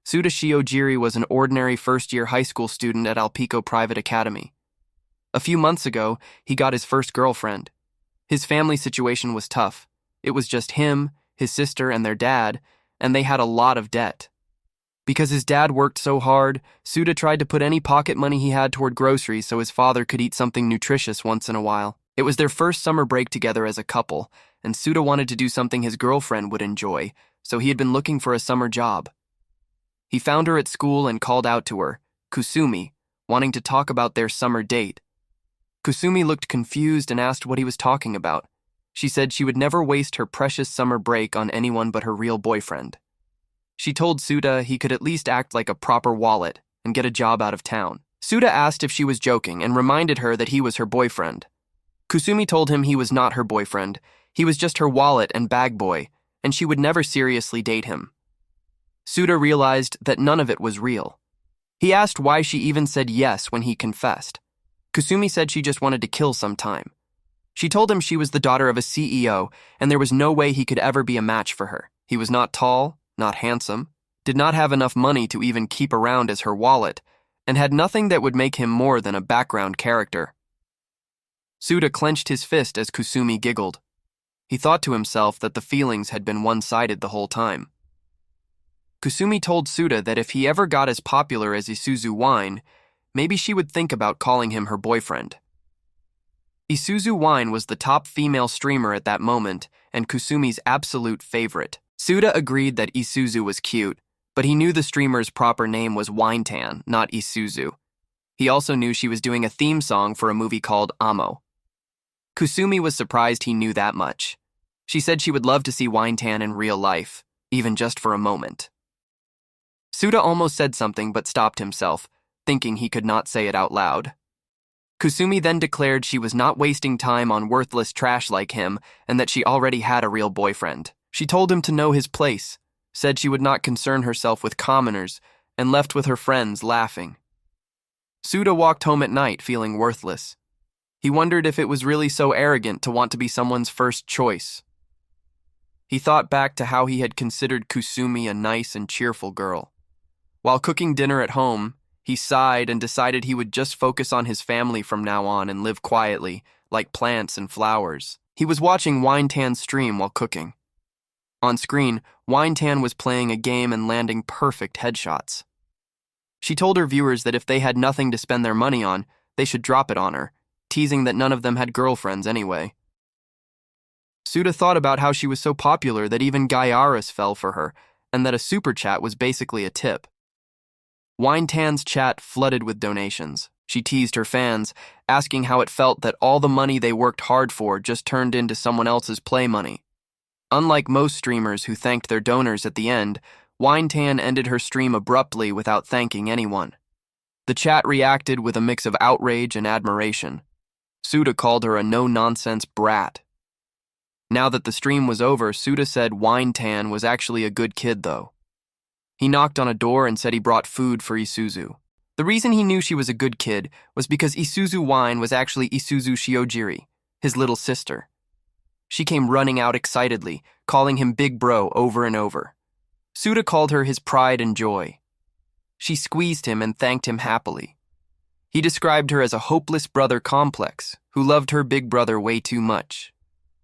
Suda Shiojiri was an ordinary first-year high school student at Alpico Private Academy. A few months ago, he got his first girlfriend. His family situation was tough. It was just him, his sister, and their dad, and they had a lot of debt. Because his dad worked so hard, Suda tried to put any pocket money he had toward groceries so his father could eat something nutritious once in a while. It was their first summer break together as a couple, and Suda wanted to do something his girlfriend would enjoy, so he had been looking for a summer job. He found her at school and called out to her, Kusumi, wanting to talk about their summer date. Kusumi looked confused and asked what he was talking about. She said she would never waste her precious summer break on anyone but her real boyfriend. She told Suda he could at least act like a proper wallet and get a job out of town. Suda asked if she was joking and reminded her that he was her boyfriend. Kusumi told him he was not her boyfriend, he was just her wallet and bag boy, and she would never seriously date him. Suda realized that none of it was real. He asked why she even said yes when he confessed. Kusumi said she just wanted to kill some time. She told him she was the daughter of a CEO, and there was no way he could ever be a match for her. He was not tall, not handsome, did not have enough money to even keep around as her wallet, and had nothing that would make him more than a background character. Suda clenched his fist as Kusumi giggled. He thought to himself that the feelings had been one-sided the whole time. Kusumi told Suda that if he ever got as popular as Isuzu Wine, maybe she would think about calling him her boyfriend. Isuzu Wine was the top female streamer at that moment and Kusumi's absolute favorite. Suda agreed that Isuzu was cute, but he knew the streamer's proper name was Winetan, not Isuzu. He also knew she was doing a theme song for a movie called Amo. Kusumi was surprised he knew that much. She said she would love to see Winetan in real life, even just for a moment. Suda almost said something but stopped himself, thinking he could not say it out loud. Kusumi then declared she was not wasting time on worthless trash like him and that she already had a real boyfriend. She told him to know his place, said she would not concern herself with commoners, and left with her friends laughing. Suda walked home at night feeling worthless. He wondered if it was really so arrogant to want to be someone's first choice. He thought back to how he had considered Kusumi a nice and cheerful girl. While cooking dinner at home, he sighed and decided he would just focus on his family from now on and live quietly, like plants and flowers. He was watching Winetan's stream while cooking. On screen, Winetan was playing a game and landing perfect headshots. She told her viewers that if they had nothing to spend their money on, they should drop it on her, teasing that none of them had girlfriends anyway. Suda thought about how she was so popular that even Gaiaris fell for her, and that a super chat was basically a tip. Winetan's chat flooded with donations. She teased her fans, asking how it felt that all the money they worked hard for just turned into someone else's play money. Unlike most streamers who thanked their donors at the end, Winetan ended her stream abruptly without thanking anyone. The chat reacted with a mix of outrage and admiration. Suda called her a no-nonsense brat. Now that the stream was over, Suda said Winetan was actually a good kid, though. He knocked on a door and said he brought food for Isuzu. The reason he knew she was a good kid was because Isuzu Wine was actually Isuzu Shiojiri, his little sister. She came running out excitedly, calling him Big Bro over and over. Suda called her his pride and joy. She squeezed him and thanked him happily. He described her as a hopeless brother complex who loved her big brother way too much.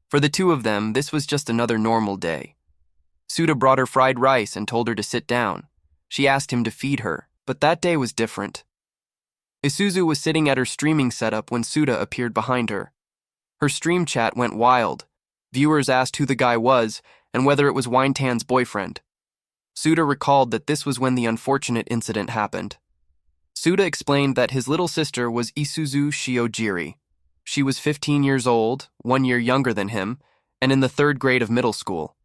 For the two of them, this was just another normal day. Suda brought her fried rice and told her to sit down. She asked him to feed her, but that day was different. Isuzu was sitting at her streaming setup when Suda appeared behind her. Her stream chat went wild. Viewers asked who the guy was and whether it was Winetan's boyfriend. Suda recalled that this was when the unfortunate incident happened. Suda explained that his little sister was Isuzu Shiojiri. She was 15 years old, 1 year younger than him, and in the 3rd grade of middle school.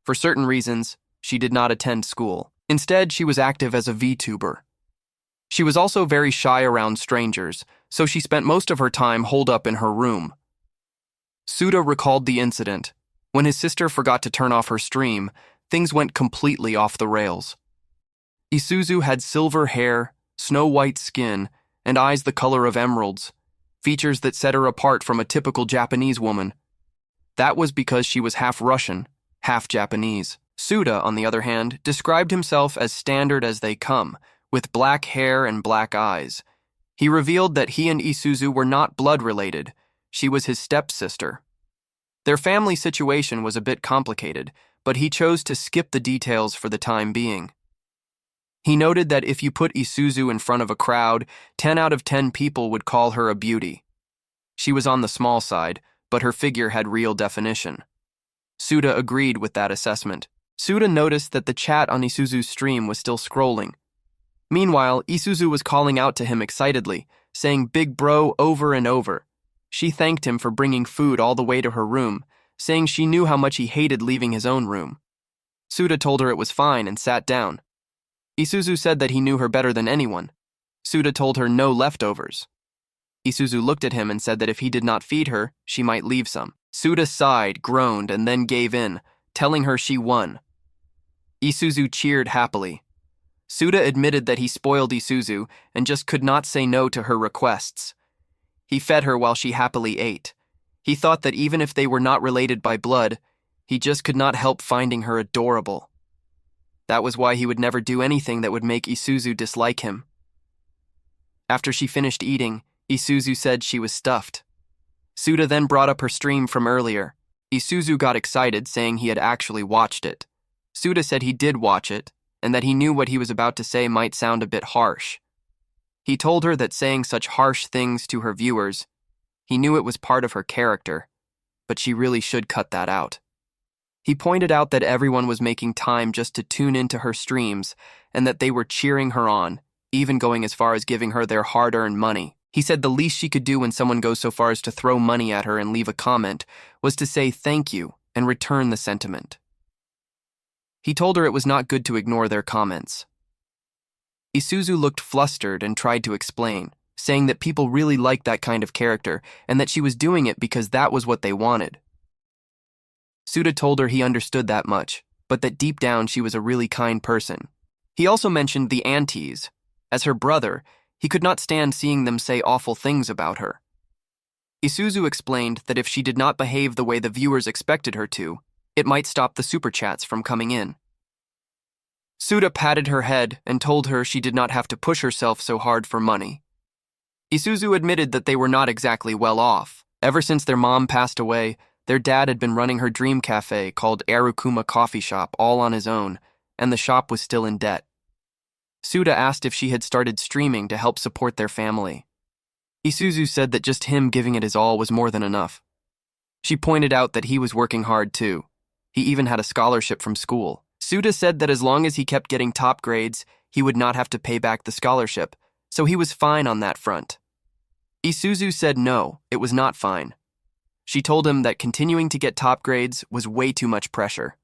For certain reasons, she did not attend school. Instead, she was active as a VTuber. She was also very shy around strangers, so she spent most of her time holed up in her room. Suda recalled the incident. When his sister forgot to turn off her stream, things went completely off the rails. Isuzu had silver hair, snow-white skin, and eyes the color of emeralds, features that set her apart from a typical Japanese woman. That was because she was half Russian, half Japanese. Suda, on the other hand, described himself as standard as they come, with black hair and black eyes. He revealed that he and Isuzu were not blood-related. She was his stepsister. Their family situation was a bit complicated, but he chose to skip the details for the time being. He noted that if you put Isuzu in front of a crowd, 10 out of 10 people would call her a beauty. She was on the small side, but her figure had real definition. Suda agreed with that assessment. Suda noticed that the chat on Isuzu's stream was still scrolling. Meanwhile, Isuzu was calling out to him excitedly, saying "Big bro" over and over. She thanked him for bringing food all the way to her room, saying she knew how much he hated leaving his own room. Suda told her it was fine and sat down. Isuzu said that he knew her better than anyone. Suda told her no leftovers. Isuzu looked at him and said that if he did not feed her, she might leave some. Suda sighed, groaned, and then gave in, telling her she won. Isuzu cheered happily. Suda admitted that he spoiled Isuzu and just could not say no to her requests. He fed her while she happily ate. He thought that even if they were not related by blood, he just could not help finding her adorable. That was why he would never do anything that would make Isuzu dislike him. After she finished eating, Isuzu said she was stuffed. Suda then brought up her stream from earlier. Isuzu got excited, saying he had actually watched it. Suda said he did watch it, and that he knew what he was about to say might sound a bit harsh. He told her that saying such harsh things to her viewers, he knew it was part of her character, but she really should cut that out. He pointed out that everyone was making time just to tune into her streams, and that they were cheering her on, even going as far as giving her their hard-earned money. He said the least she could do when someone goes so far as to throw money at her and leave a comment was to say thank you and return the sentiment. He told her it was not good to ignore their comments. Isuzu looked flustered and tried to explain, saying that people really liked that kind of character and that she was doing it because that was what they wanted. Suda told her he understood that much, but that deep down she was a really kind person. He also mentioned the aunties. As her brother, he could not stand seeing them say awful things about her. Isuzu explained that if she did not behave the way the viewers expected her to, it might stop the super chats from coming in. Suda patted her head and told her she did not have to push herself so hard for money. Isuzu admitted that they were not exactly well off. Ever since their mom passed away, their dad had been running her dream cafe called Arukuma Coffee Shop all on his own, and the shop was still in debt. Suda asked if she had started streaming to help support their family. Isuzu said that just him giving it his all was more than enough. She pointed out that he was working hard too. He even had a scholarship from school. Suda said that as long as he kept getting top grades, he would not have to pay back the scholarship, so he was fine on that front. Isuzu said no, it was not fine. She told him that continuing to get top grades was way too much pressure.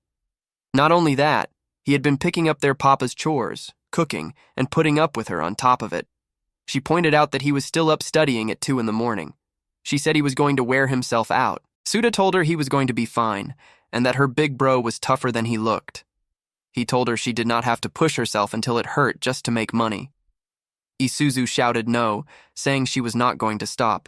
Not only that, he had been picking up their papa's chores, cooking, and putting up with her on top of it. She pointed out that he was still up studying at 2 a.m. She said he was going to wear himself out. Suda told her he was going to be fine, and that her big bro was tougher than he looked. He told her she did not have to push herself until it hurt just to make money. Isuzu shouted no, saying she was not going to stop.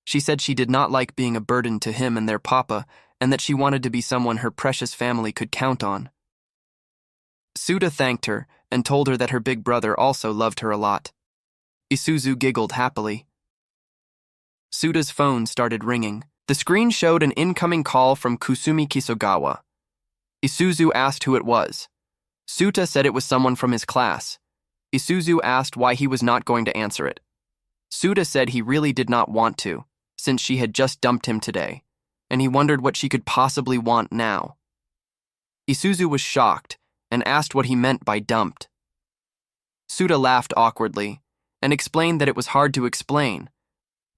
She said she did not like being a burden to him and their papa, and that she wanted to be someone her precious family could count on. Suda thanked her and told her that her big brother also loved her a lot. Isuzu giggled happily. Suda's phone started ringing. The screen showed an incoming call from Kusumi Kisogawa. Isuzu asked who it was. Suda said it was someone from his class. Isuzu asked why he was not going to answer it. Suda said he really did not want to, since she had just dumped him today, and he wondered what she could possibly want now. Isuzu was shocked and asked what he meant by dumped. Suda laughed awkwardly and explained that it was hard to explain,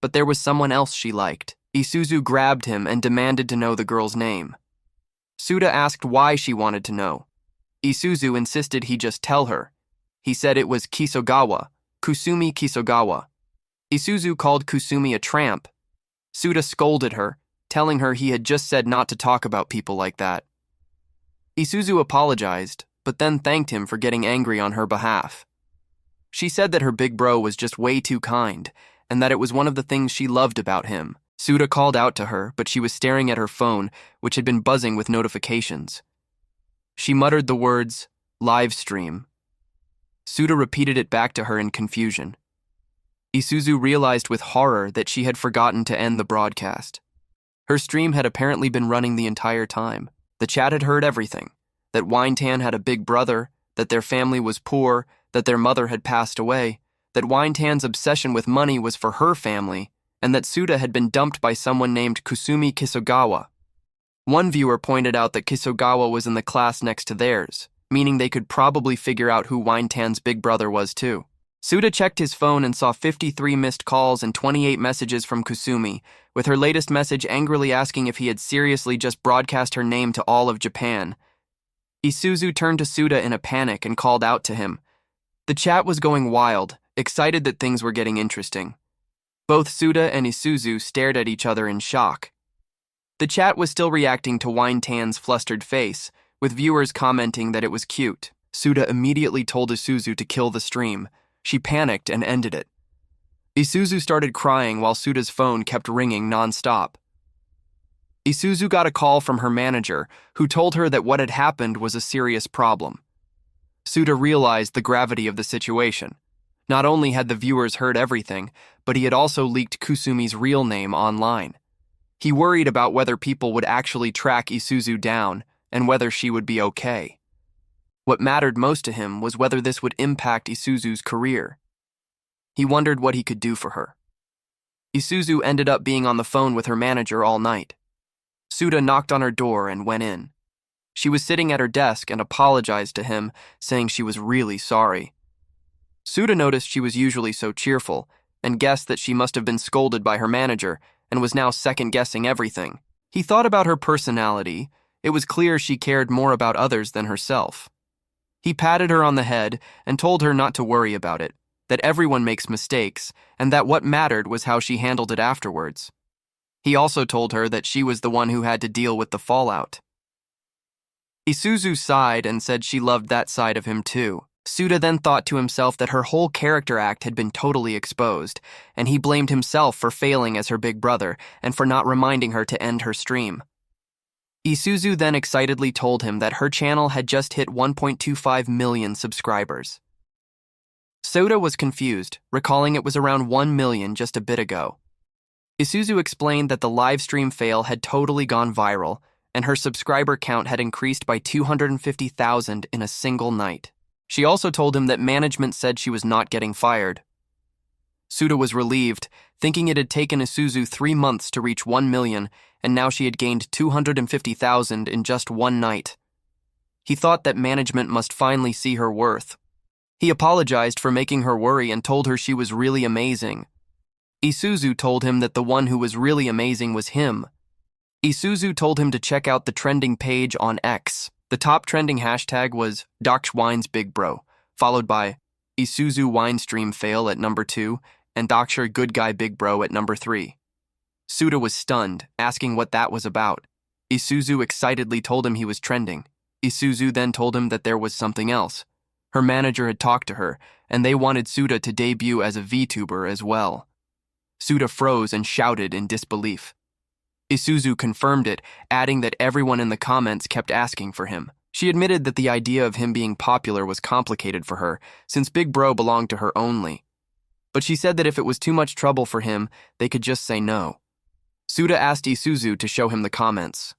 but there was someone else she liked. Isuzu grabbed him and demanded to know the girl's name. Suda asked why she wanted to know. Isuzu insisted he just tell her. He said it was Kisogawa, Kusumi Kisogawa. Isuzu called Kusumi a tramp. Suda scolded her, telling her he had just said not to talk about people like that. Isuzu apologized, but then thanked him for getting angry on her behalf. She said that her big bro was just way too kind, and that it was one of the things she loved about him. Suda called out to her, but she was staring at her phone, which had been buzzing with notifications. She muttered the words, "live stream." Suda repeated it back to her in confusion. Isuzu realized with horror that she had forgotten to end the broadcast. Her stream had apparently been running the entire time. The chat had heard everything, that Winetan had a big brother, that their family was poor, that their mother had passed away, that Winetan's obsession with money was for her family, and that Suda had been dumped by someone named Kusumi Kisogawa. One viewer pointed out that Kisogawa was in the class next to theirs, meaning they could probably figure out who Winetan's big brother was too. Suda checked his phone and saw 53 missed calls and 28 messages from Kusumi, with her latest message angrily asking if he had seriously just broadcast her name to all of Japan. Isuzu turned to Suda in a panic and called out to him. The chat was going wild, excited that things were getting interesting. Both Suda and Isuzu stared at each other in shock. The chat was still reacting to Winetan's flustered face, with viewers commenting that it was cute. Suda immediately told Isuzu to kill the stream. She panicked and ended it. Isuzu started crying while Suda's phone kept ringing non-stop. Isuzu got a call from her manager, who told her that what had happened was a serious problem. Suda realized the gravity of the situation. Not only had the viewers heard everything, but he had also leaked Kusumi's real name online. He worried about whether people would actually track Isuzu down and whether she would be okay. What mattered most to him was whether this would impact Isuzu's career. He wondered what he could do for her. Isuzu ended up being on the phone with her manager all night. Suda knocked on her door and went in. She was sitting at her desk and apologized to him, saying she was really sorry. Suda noticed she was usually so cheerful and guessed that she must have been scolded by her manager and was now second-guessing everything. He thought about her personality. It was clear she cared more about others than herself. He patted her on the head and told her not to worry about it, that everyone makes mistakes, and that what mattered was how she handled it afterwards. He also told her that she was the one who had to deal with the fallout. Isuzu sighed and said she loved that side of him too. Suda then thought to himself that her whole character act had been totally exposed, and he blamed himself for failing as her big brother and for not reminding her to end her stream. Isuzu then excitedly told him that her channel had just hit 1.25 million subscribers. Suda was confused, recalling it was around 1 million just a bit ago. Isuzu explained that the live stream fail had totally gone viral, and her subscriber count had increased by 250,000 in a single night. She also told him that management said she was not getting fired. Suda was relieved, thinking it had taken Isuzu 3 months to reach 1 million, and now she had gained 250,000 in just one night. He thought that management must finally see her worth. He apologized for making her worry and told her she was really amazing. Isuzu told him that the one who was really amazing was him. Isuzu told him to check out the trending page on X. The top trending hashtag was #DocsWinesBigBro, followed by Isuzu Winestream Fail at number 2 and Dr. Good Guy Big Bro at number 3. Suda was stunned, asking what that was about. Isuzu excitedly told him he was trending. Isuzu then told him that there was something else. Her manager had talked to her, and they wanted Suda to debut as a VTuber as well. Suda froze and shouted in disbelief. Isuzu confirmed it, adding that everyone in the comments kept asking for him. She admitted that the idea of him being popular was complicated for her, since Big Bro belonged to her only. But she said that if it was too much trouble for him, they could just say no. Suda asked Isuzu to show him the comments.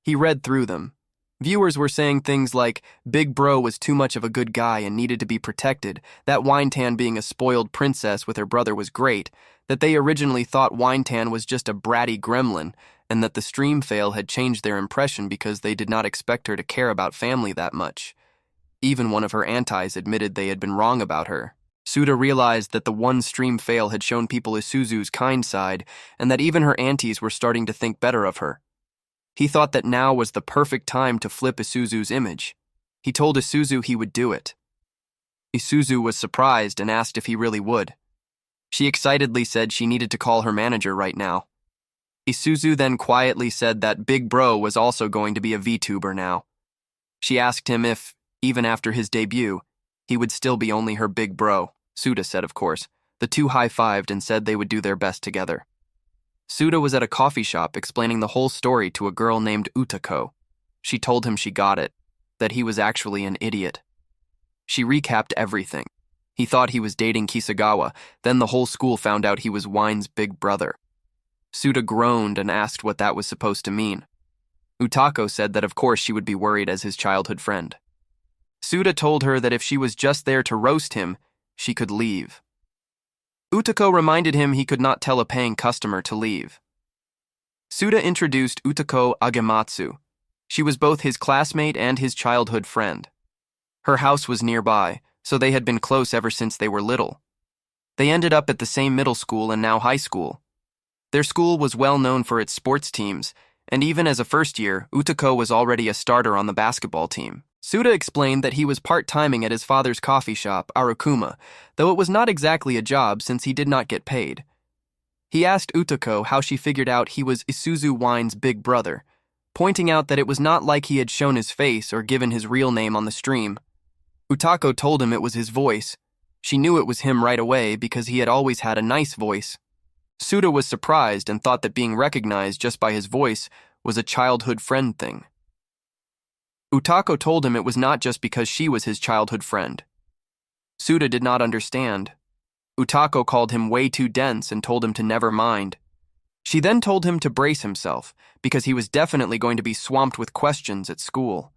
He read through them. Viewers were saying things like, Big Bro was too much of a good guy and needed to be protected, that Winetan being a spoiled princess with her brother was great, that they originally thought Winetan was just a bratty gremlin, and that the stream fail had changed their impression because they did not expect her to care about family that much. Even one of her antis admitted they had been wrong about her. Suda realized that the one stream fail had shown people Isuzu's kind side, and that even her aunties were starting to think better of her. He thought that now was the perfect time to flip Isuzu's image. He told Isuzu he would do it. Isuzu was surprised and asked if he really would. She excitedly said she needed to call her manager right now. Isuzu then quietly said that Big Bro was also going to be a VTuber now. She asked him if, even after his debut, he would still be only her big bro. Suda said, of course. The two high-fived and said they would do their best together. Suda was at a coffee shop explaining the whole story to a girl named Utako. She told him she got it. that he was actually an idiot. She recapped everything. He thought he was dating Kisagawa, then the whole school found out he was Wine's big brother. Suda groaned and asked what that was supposed to mean. Utako said that of course she would be worried as his childhood friend. Suda told her that if she was just there to roast him, she could leave. Utako reminded him he could not tell a paying customer to leave. Suda introduced Utako Agematsu. She was both his classmate and his childhood friend. Her house was nearby, so they had been close ever since they were little. They ended up at the same middle school and now high school. Their school was well known for its sports teams, and even as a first year, Utako was already a starter on the basketball team. Suda explained that he was part-timing at his father's coffee shop, Arukuma, though it was not exactly a job since he did not get paid. He asked Utako how she figured out he was Isuzu Wine's big brother, pointing out that it was not like he had shown his face or given his real name on the stream. Utako told him it was his voice. She knew it was him right away because he had always had a nice voice. Suda was surprised and thought that being recognized just by his voice was a childhood friend thing. Utako told him it was not just because she was his childhood friend. Suda did not understand. Utako called him way too dense and told him to never mind. She then told him to brace himself because he was definitely going to be swamped with questions at school.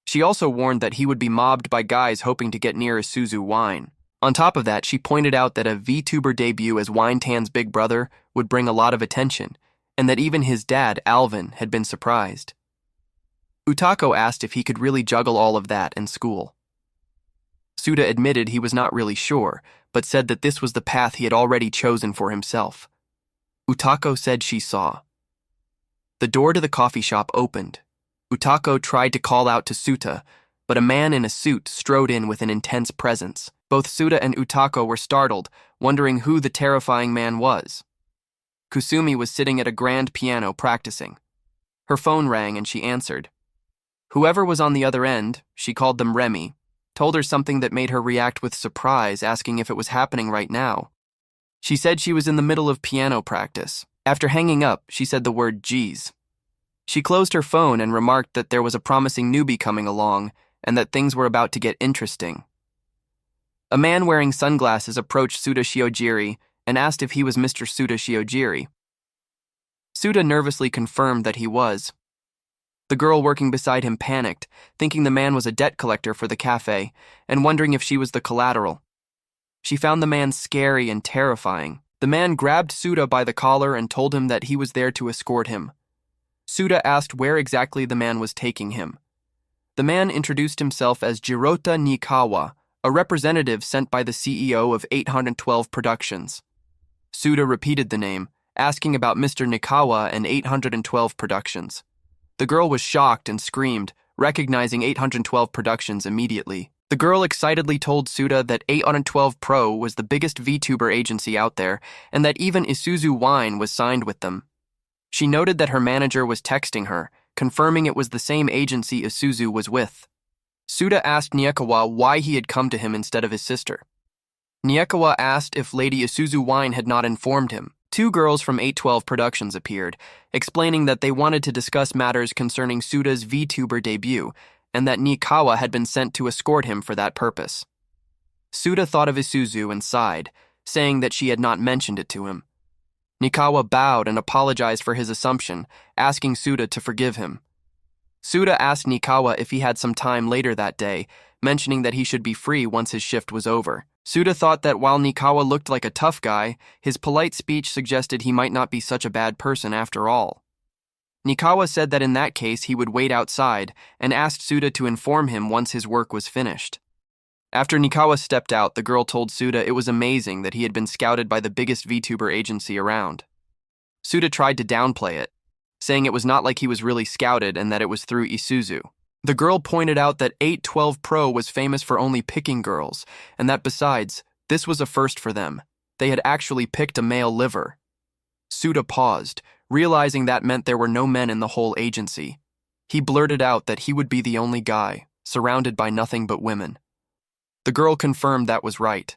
She also warned that he would be mobbed by guys hoping to get near Isuzu Wine. On top of that, she pointed out that a VTuber debut as Winetan's big brother would bring a lot of attention, and that even his dad, Alvin, had been surprised. Utako asked if he could really juggle all of that in school. Suda admitted he was not really sure, but said that this was the path he had already chosen for himself. Utako said she saw. The door to the coffee shop opened. Utako tried to call out to Suda, but a man in a suit strode in with an intense presence. Both Suda and Utako were startled, wondering who the terrifying man was. Kusumi was sitting at a grand piano practicing. Her phone rang and she answered. Whoever was on the other end, she called them Remy, told her something that made her react with surprise, asking if it was happening right now. She said she was in the middle of piano practice. After hanging up, she said the word geez. She closed her phone and remarked that there was a promising newbie coming along and that things were about to get interesting. A man wearing sunglasses approached Suda Shiojiri and asked if he was Mr. Suda Shiojiri. Suda nervously confirmed that he was. The girl working beside him panicked, thinking the man was a debt collector for the cafe and wondering if she was the collateral. She found the man scary and terrifying. The man grabbed Suda by the collar and told him that he was there to escort him. Suda asked where exactly the man was taking him. The man introduced himself as Jirota Nikawa, a representative sent by the CEO of 812 Productions. Suda repeated the name, asking about Mr. Nikawa and 812 Productions. The girl was shocked and screamed, recognizing 812 Productions immediately. The girl excitedly told Suda that 812 Pro was the biggest VTuber agency out there and that even Isuzu Wine was signed with them. She noted that her manager was texting her, confirming it was the same agency Isuzu was with. Suda asked Nikawa why he had come to him instead of his sister. Nikawa asked if Lady Isuzu Wine had not informed him. Two girls from 812 Productions appeared, explaining that they wanted to discuss matters concerning Suda's VTuber debut and that Nikawa had been sent to escort him for that purpose. Suda thought of Isuzu and sighed, saying that she had not mentioned it to him. Nikawa bowed and apologized for his assumption, asking Suda to forgive him. Suda asked Nikawa if he had some time later that day, mentioning that he should be free once his shift was over. Suda thought that while Nikawa looked like a tough guy, his polite speech suggested he might not be such a bad person after all. Nikawa said that in that case he would wait outside and asked Suda to inform him once his work was finished. After Nikawa stepped out, the girl told Suda it was amazing that he had been scouted by the biggest VTuber agency around. Suda tried to downplay it, saying it was not like he was really scouted and that it was through Isuzu. The girl pointed out that 812 Pro was famous for only picking girls, and that besides, this was a first for them. They had actually picked a male liver. Suda paused, realizing that meant there were no men in the whole agency. He blurted out that he would be the only guy, surrounded by nothing but women. The girl confirmed that was right.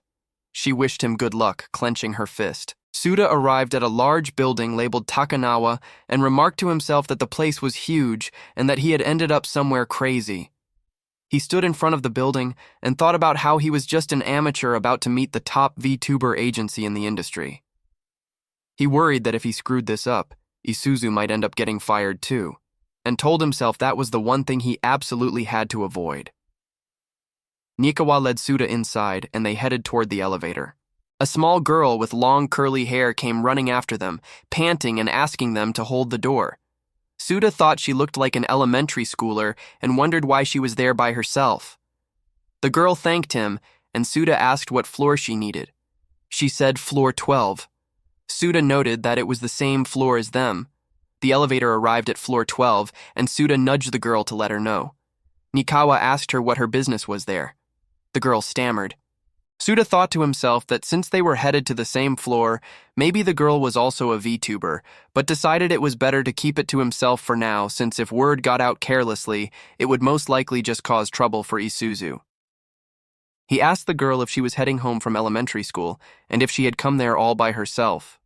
She wished him good luck, clenching her fist. Suda arrived at a large building labeled Takanawa and remarked to himself that the place was huge and that he had ended up somewhere crazy. He stood in front of the building and thought about how he was just an amateur about to meet the top VTuber agency in the industry. He worried that if he screwed this up, Isuzu might end up getting fired too, and told himself that was the one thing he absolutely had to avoid. Nikawa led Suda inside, and they headed toward the elevator. A small girl with long curly hair came running after them, panting and asking them to hold the door. Suda thought she looked like an elementary schooler and wondered why she was there by herself. The girl thanked him, and Suda asked what floor she needed. She said floor 12. Suda noted that it was the same floor as them. The elevator arrived at floor 12, and Suda nudged the girl to let her know. Nikawa asked her what her business was there. The girl stammered. Suda thought to himself that since they were headed to the same floor, maybe the girl was also a VTuber, but decided it was better to keep it to himself for now, since if word got out carelessly, it would most likely just cause trouble for Isuzu. He asked the girl if she was heading home from elementary school, and if she had come there all by herself.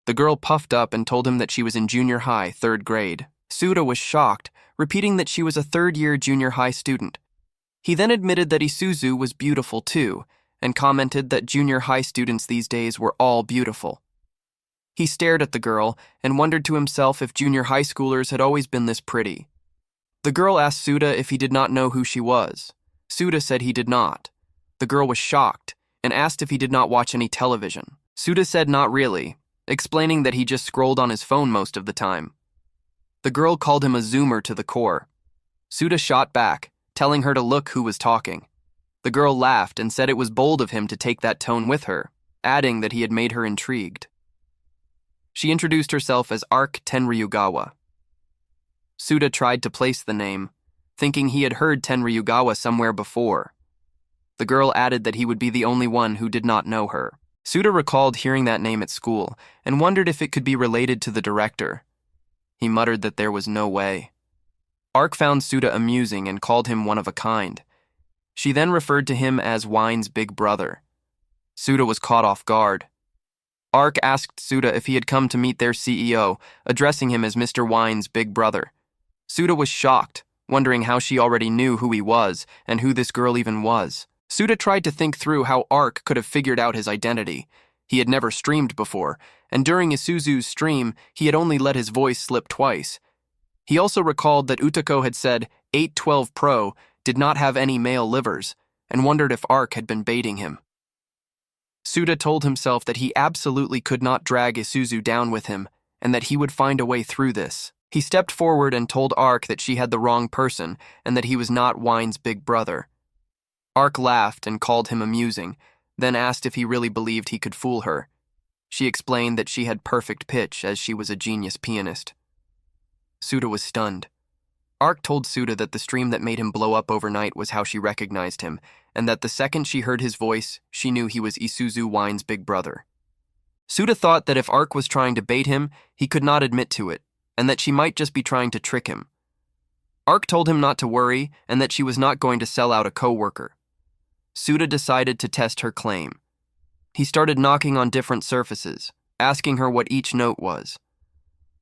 The girl puffed up and told him that she was in junior high, 3rd grade. Suda was shocked, repeating that she was a 3rd-year junior high student. He then admitted that Isuzu was beautiful too, and commented that junior high students these days were all beautiful. He stared at the girl and wondered to himself if junior high schoolers had always been this pretty. The girl asked Suda if he did not know who she was. Suda said he did not. The girl was shocked and asked if he did not watch any television. Suda said not really, explaining that he just scrolled on his phone most of the time. The girl called him a zoomer to the core. Suda shot back, telling her to look who was talking. The girl laughed and said it was bold of him to take that tone with her, adding that he had made her intrigued. She introduced herself as Arc Tenryugawa. Suda tried to place the name, thinking he had heard Tenryugawa somewhere before. The girl added that he would be the only one who did not know her. Suda recalled hearing that name at school and wondered if it could be related to the director. He muttered that there was no way. Arc found Suda amusing and called him one of a kind. She then referred to him as Wine's big brother. Suda was caught off guard. Arc asked Suda if he had come to meet their CEO, addressing him as Mr. Wine's big brother. Suda was shocked, wondering how she already knew who he was and who this girl even was. Suda tried to think through how Arc could have figured out his identity. He had never streamed before, and during Isuzu's stream, he had only let his voice slip twice. He also recalled that Utako had said 812 Pro did not have any male livers, and wondered if Arc had been baiting him. Suda told himself that he absolutely could not drag Isuzu down with him, and that he would find a way through this. He stepped forward and told Arc that she had the wrong person, and that he was not Wine's big brother. Arc laughed and called him amusing, then asked if he really believed he could fool her. She explained that she had perfect pitch, as she was a genius pianist. Suda was stunned. Arc told Suda that the stream that made him blow up overnight was how she recognized him, and that the second she heard his voice, she knew he was Isuzu Wine's big brother. Suda thought that if Arc was trying to bait him, he could not admit to it, and that she might just be trying to trick him. Arc told him not to worry, and that she was not going to sell out a co-worker. Suda decided to test her claim. He started knocking on different surfaces, asking her what each note was.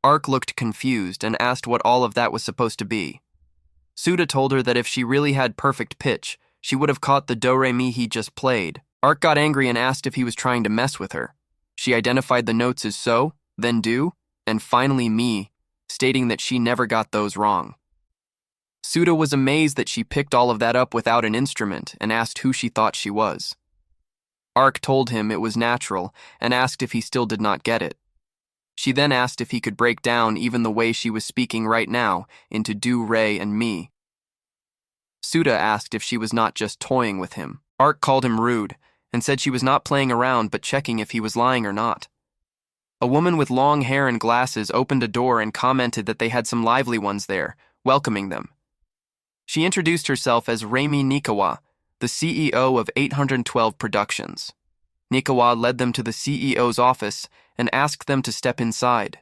Arc looked confused and asked what all of that was supposed to be. Suda told her that if she really had perfect pitch, she would have caught the do-re-mi he just played. Arc got angry and asked if he was trying to mess with her. She identified the notes as so, then do, and finally mi, stating that she never got those wrong. Suda was amazed that she picked all of that up without an instrument and asked who she thought she was. Arc told him it was natural and asked if he still did not get it. She then asked if he could break down even the way she was speaking right now into do, re, and mi. Suda asked if she was not just toying with him. Arc called him rude and said she was not playing around but checking if he was lying or not. A woman with long hair and glasses opened a door and commented that they had some lively ones there, welcoming them. She introduced herself as Reimi Nikawa, the CEO of 812 Productions. Nikawa led them to the CEO's office and asked them to step inside.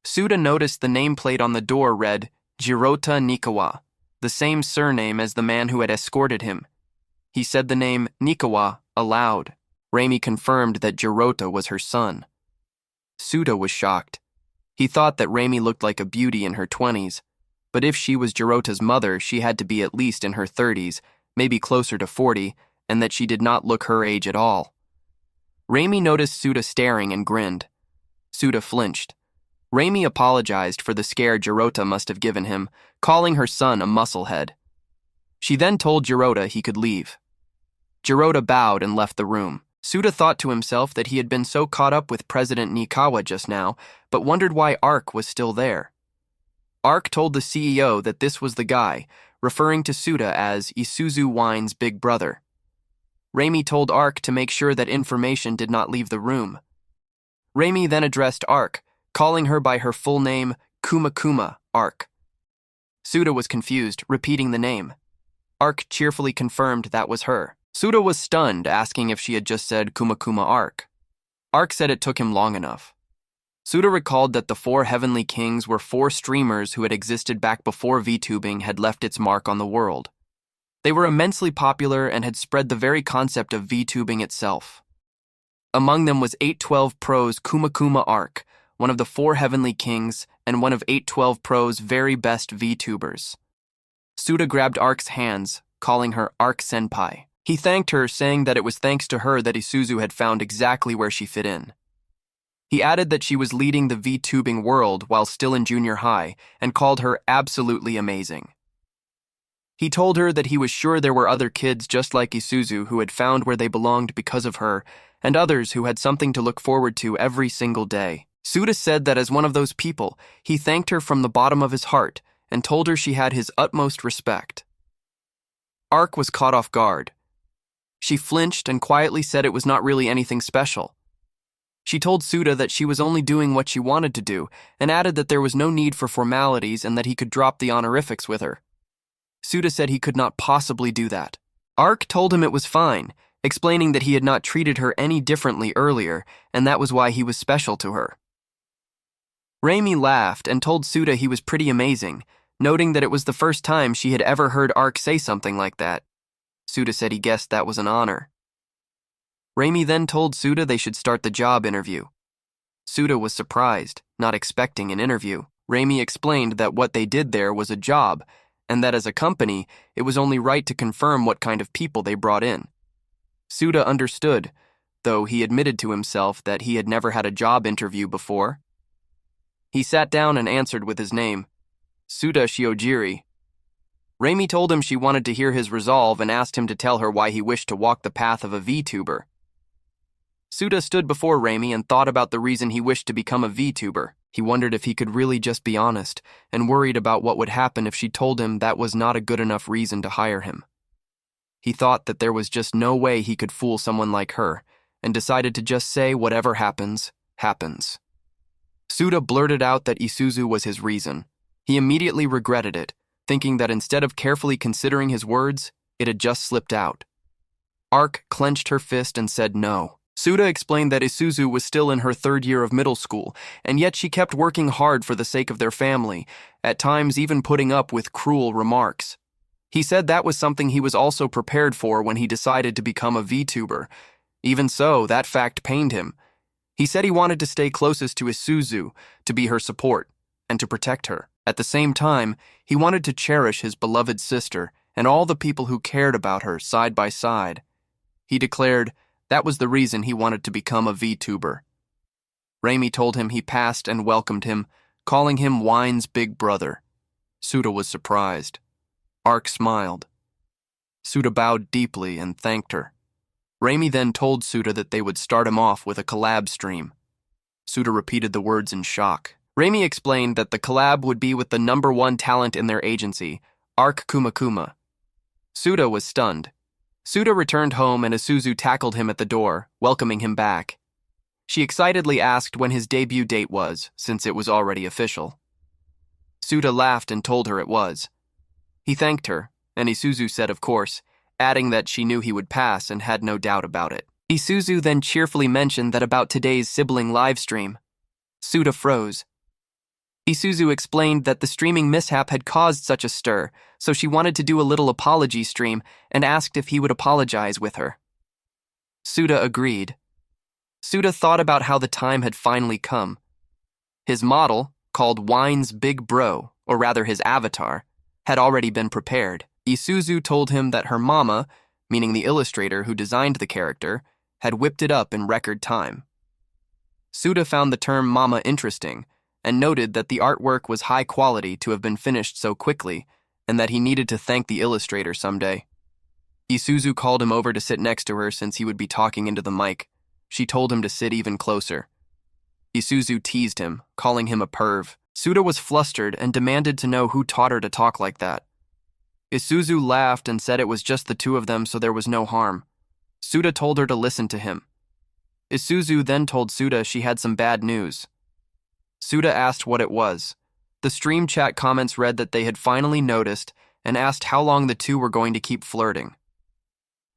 Suda noticed the nameplate on the door read Jirota Nikawa, the same surname as the man who had escorted him. He said the name Nikawa aloud. Reimi confirmed that Jirota was her son. Suda was shocked. He thought that Reimi looked like a beauty in her 20s. but if she was Jirota's mother, she had to be at least in her 30s, maybe closer to 40, and that she did not look her age at all. Raimi noticed Suda staring and grinned. Suda flinched. Raimi apologized for the scare Jirota must have given him, calling her son a musclehead. She then told Jirota he could leave. Jirota bowed and left the room. Suda thought to himself that he had been so caught up with President Nikawa just now, but wondered why Ark was still there. Ark told the CEO that this was the guy, referring to Suda as Isuzu Wine's big brother. Raimi told Ark to make sure that information did not leave the room. Raimi then addressed Ark, calling her by her full name, Kuma Ark. Suda was confused, repeating the name. Ark cheerfully confirmed that was her. Suda was stunned, asking if she had just said Kuma Ark. Ark said it took him long enough. Suda recalled that the 4 Heavenly Kings were 4 streamers who had existed back before VTubing had left its mark on the world. They were immensely popular and had spread the very concept of VTubing itself. Among them was 812 Pro's Kuma Ark, one of the 4 Heavenly Kings and one of 812 Pro's very best VTubers. Suda grabbed Ark's hands, calling her Ark Senpai. He thanked her, saying that it was thanks to her that Isuzu had found exactly where she fit in. He added that she was leading the VTubing world while still in junior high and called her absolutely amazing. He told her that he was sure there were other kids just like Isuzu who had found where they belonged because of her, and others who had something to look forward to every single day. Suda said that as one of those people, he thanked her from the bottom of his heart and told her she had his utmost respect. Ark was caught off guard. She flinched and quietly said it was not really anything special. She told Suda that she was only doing what she wanted to do and added that there was no need for formalities and that he could drop the honorifics with her. Suda said he could not possibly do that. Ark told him it was fine, explaining that he had not treated her any differently earlier, and that was why he was special to her. Raimi laughed and told Suda he was pretty amazing, noting that it was the first time she had ever heard Ark say something like that. Suda said he guessed that was an honor. Raimi then told Suda they should start the job interview. Suda was surprised, not expecting an interview. Raimi explained that what they did there was a job, and that as a company, it was only right to confirm what kind of people they brought in. Suda understood, though he admitted to himself that he had never had a job interview before. He sat down and answered with his name, Suda Shiojiri. Raimi told him she wanted to hear his resolve and asked him to tell her why he wished to walk the path of a VTuber. Suda stood before Raimi and thought about the reason he wished to become a VTuber. He wondered if he could really just be honest, and worried about what would happen if she told him that was not a good enough reason to hire him. He thought that there was just no way he could fool someone like her, and decided to just say whatever happens, happens. Suda blurted out that Isuzu was his reason. He immediately regretted it, thinking that instead of carefully considering his words, it had just slipped out. Ark clenched her fist and said no. Suda explained that Isuzu was still in her 3rd year of middle school, and yet she kept working hard for the sake of their family, at times even putting up with cruel remarks. He said that was something he was also prepared for when he decided to become a VTuber. Even so, that fact pained him. He said he wanted to stay closest to Isuzu, to be her support, and to protect her. At the same time, he wanted to cherish his beloved sister and all the people who cared about her side by side. He declared that was the reason he wanted to become a VTuber. Raimi told him he passed and welcomed him, calling him Wine's big brother. Suda was surprised. Ark smiled. Suda bowed deeply and thanked her. Raimi then told Suda that they would start him off with a collab stream. Suda repeated the words in shock. Raimi explained that the collab would be with the #1 talent in their agency, Ark Kuma. Suda was stunned. Suda returned home and Isuzu tackled him at the door, welcoming him back. She excitedly asked when his debut date was, since it was already official. Suda laughed and told her it was. He thanked her, and Isuzu said of course, adding that she knew he would pass and had no doubt about it. Isuzu then cheerfully mentioned that about today's sibling livestream. Suda froze. Isuzu explained that the streaming mishap had caused such a stir, so she wanted to do a little apology stream and asked if he would apologize with her. Suda agreed. Suda thought about how the time had finally come. His model, called Wine's Big Bro, or rather his avatar, had already been prepared. Isuzu told him that her mama, meaning the illustrator who designed the character, had whipped it up in record time. Suda found the term mama interesting and noted that the artwork was high quality to have been finished so quickly and that he needed to thank the illustrator someday. Isuzu called him over to sit next to her since he would be talking into the mic. She told him to sit even closer. Isuzu teased him, calling him a perv. Suda was flustered and demanded to know who taught her to talk like that. Isuzu laughed and said it was just the two of them, so there was no harm. Suda told her to listen to him. Isuzu then told Suda she had some bad news. Suda asked what it was. The stream chat comments read that they had finally noticed and asked how long the two were going to keep flirting.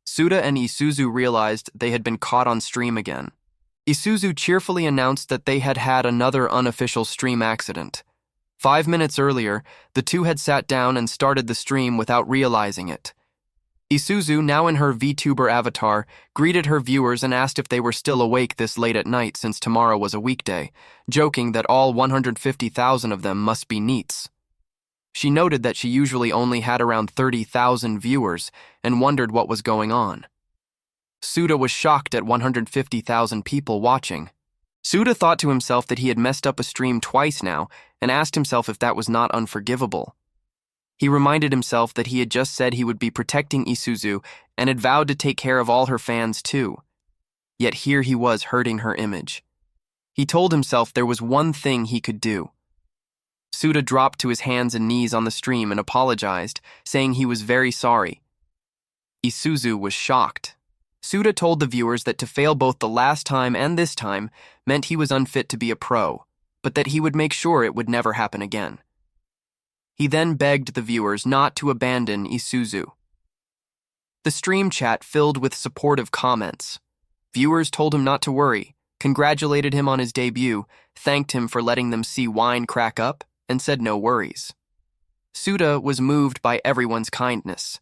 Suda and Isuzu realized they had been caught on stream again. Isuzu cheerfully announced that they had had another unofficial stream accident. 5 minutes earlier, the two had sat down and started the stream without realizing it. Isuzu, now in her VTuber avatar, greeted her viewers and asked if they were still awake this late at night since tomorrow was a weekday, joking that all 150,000 of them must be NEETs. She noted that she usually only had around 30,000 viewers and wondered what was going on. Suda was shocked at 150,000 people watching. Suda thought to himself that he had messed up a stream twice now and asked himself if that was not unforgivable. He reminded himself that he had just said he would be protecting Isuzu and had vowed to take care of all her fans too. Yet here he was hurting her image. He told himself there was one thing he could do. Suda dropped to his hands and knees on the stream and apologized, saying he was very sorry. Isuzu was shocked. Suda told the viewers that to fail both the last time and this time meant he was unfit to be a pro, but that he would make sure it would never happen again. He then begged the viewers not to abandon Isuzu. The stream chat filled with supportive comments. Viewers told him not to worry, congratulated him on his debut, thanked him for letting them see wine crack up, and said no worries. Suda was moved by everyone's kindness.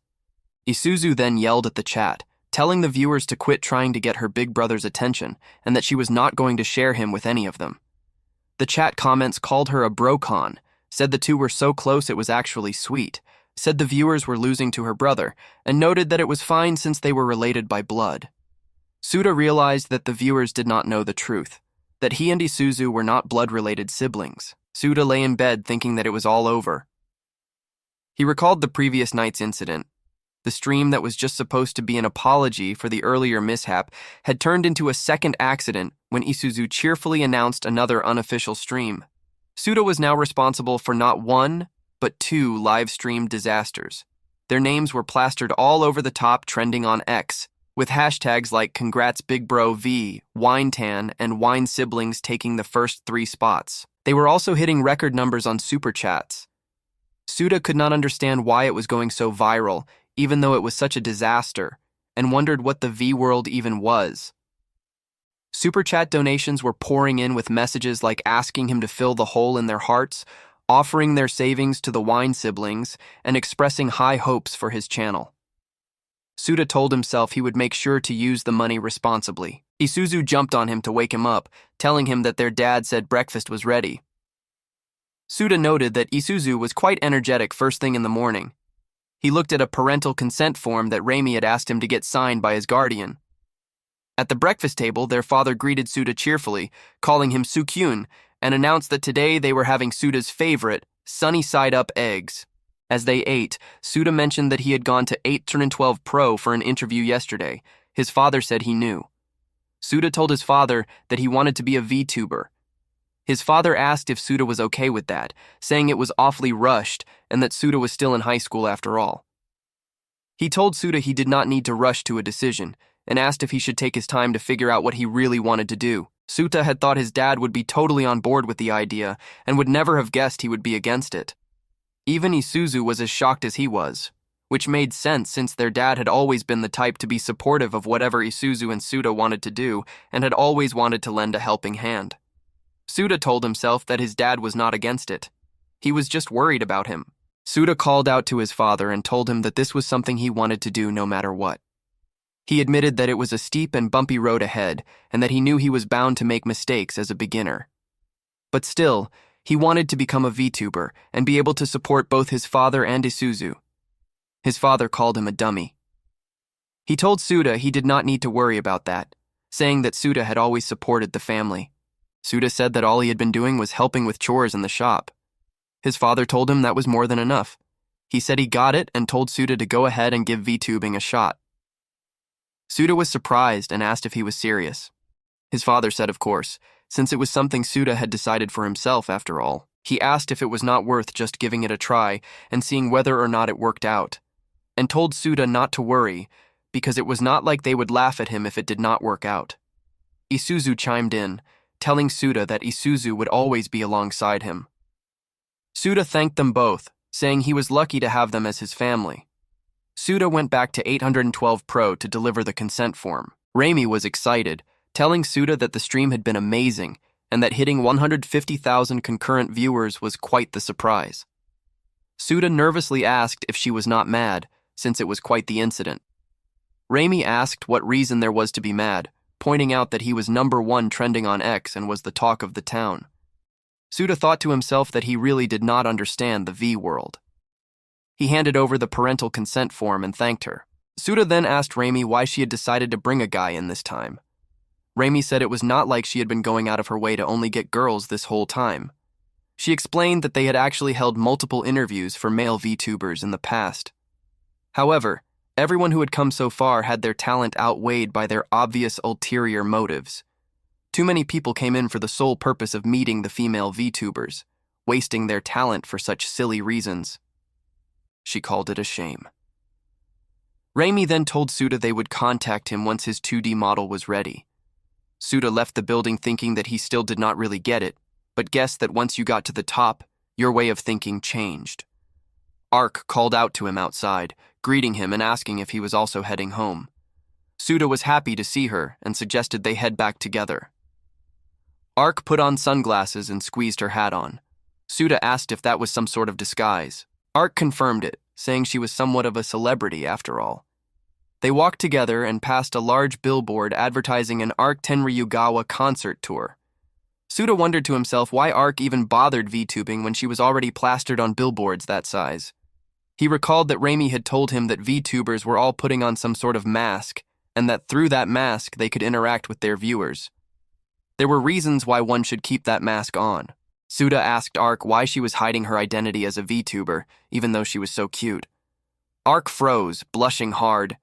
Isuzu then yelled at the chat, telling the viewers to quit trying to get her big brother's attention and that she was not going to share him with any of them. The chat comments called her a brocon, said the two were so close it was actually sweet, said the viewers were losing to her brother, and noted that it was fine since they were related by blood. Suda realized that the viewers did not know the truth, that he and Isuzu were not blood-related siblings. Suda lay in bed thinking that it was all over. He recalled the previous night's incident. The stream that was just supposed to be an apology for the earlier mishap had turned into a second accident when Isuzu cheerfully announced another unofficial stream. Suda was now responsible for not one, but 2 live-stream disasters. Their names were plastered all over the top, trending on X, with hashtags like Congrats Big Bro V, Winetan, and Wine Siblings taking the first 3 spots. They were also hitting record numbers on super chats. Suda could not understand why it was going so viral, even though it was such a disaster, and wondered what the V-world even was. Super chat donations were pouring in with messages like asking him to fill the hole in their hearts, offering their savings to the Wine Siblings, and expressing high hopes for his channel. Suda told himself he would make sure to use the money responsibly. Isuzu jumped on him to wake him up, telling him that their dad said breakfast was ready. Suda noted that Isuzu was quite energetic first thing in the morning. He looked at a parental consent form that Raimi had asked him to get signed by his guardian. At the breakfast table, their father greeted Suda cheerfully, calling him Sukyun, and announced that today they were having Suda's favorite, sunny-side-up eggs. As they ate, Suda mentioned that he had gone to 812 Pro for an interview yesterday. His father said he knew. Suda told his father that he wanted to be a VTuber. His father asked if Suda was okay with that, saying it was awfully rushed and that Suda was still in high school after all. He told Suda he did not need to rush to a decision, and asked if he should take his time to figure out what he really wanted to do. Suda had thought his dad would be totally on board with the idea and would never have guessed he would be against it. Even Isuzu was as shocked as he was, which made sense since their dad had always been the type to be supportive of whatever Isuzu and Suda wanted to do and had always wanted to lend a helping hand. Suda told himself that his dad was not against it. He was just worried about him. Suda called out to his father and told him that this was something he wanted to do no matter what. He admitted that it was a steep and bumpy road ahead and that he knew he was bound to make mistakes as a beginner. But still, He wanted to become a VTuber and be able to support both his father and Isuzu. His father called him a dummy. He told Suda he did not need to worry about that, saying that Suda had always supported the family. Suda said that all he had been doing was helping with chores in the shop. His father told him that was more than enough. He said he got it and told Suda to go ahead and give VTubing a shot. Suda was surprised and asked if he was serious. His father said of course, since it was something Suda had decided for himself after all. He asked if it was not worth just giving it a try and seeing whether or not it worked out, and told Suda not to worry because it was not like they would laugh at him if it did not work out. Isuzu chimed in, telling Suda that Isuzu would always be alongside him. Suda thanked them both, saying he was lucky to have them as his family. Suda went back to 812 Pro to deliver the consent form. Raimi was excited, telling Suda that the stream had been amazing and that hitting 150,000 concurrent viewers was quite the surprise. Suda nervously asked if she was not mad, since it was quite the incident. Raimi asked what reason there was to be mad, pointing out that he was #1 trending on X and was the talk of the town. Suda thought to himself that he really did not understand the V world. He handed over the parental consent form and thanked her. Suda then asked Raimi why she had decided to bring a guy in this time. Raimi said it was not like she had been going out of her way to only get girls this whole time. She explained that they had actually held multiple interviews for male VTubers in the past. However, everyone who had come so far had their talent outweighed by their obvious ulterior motives. Too many people came in for the sole purpose of meeting the female VTubers, wasting their talent for such silly reasons. She called it a shame. Raimi then told Suda they would contact him once his 2D model was ready. Suda left the building thinking that he still did not really get it, but guessed that once you got to the top, your way of thinking changed. Ark called out to him outside, greeting him and asking if he was also heading home. Suda was happy to see her and suggested they head back together. Ark put on sunglasses and squeezed her hat on. Suda asked if that was some sort of disguise. Ark confirmed it, saying she was somewhat of a celebrity after all. They walked together and passed a large billboard advertising an Ark Tenryugawa concert tour. Suda wondered to himself why Ark even bothered VTubing when she was already plastered on billboards that size. He recalled that Raimi had told him that VTubers were all putting on some sort of mask, and that through that mask they could interact with their viewers. There were reasons why one should keep that mask on. Suda asked Ark why she was hiding her identity as a VTuber, even though she was so cute. Ark froze, blushing hard.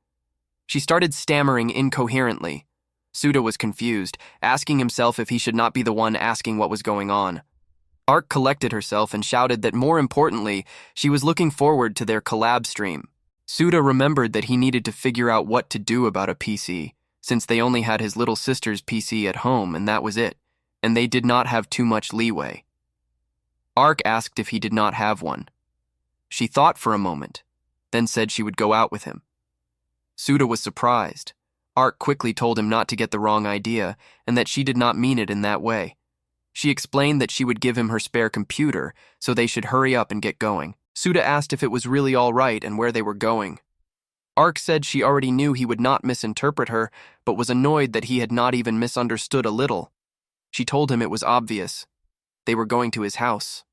She started stammering incoherently. Suda was confused, asking himself if he should not be the one asking what was going on. Ark collected herself and shouted that more importantly, she was looking forward to their collab stream. Suda remembered that he needed to figure out what to do about a PC, since they only had his little sister's PC at home and that was it, and they did not have too much leeway. Ark asked if he did not have one. She thought for a moment, then said she would go out with him. Suda was surprised. Ark quickly told him not to get the wrong idea and that she did not mean it in that way. She explained that she would give him her spare computer, so they should hurry up and get going. Suda asked if it was really all right and where they were going. Ark said she already knew he would not misinterpret her, but was annoyed that he had not even misunderstood a little. She told him it was obvious. They were going to his house.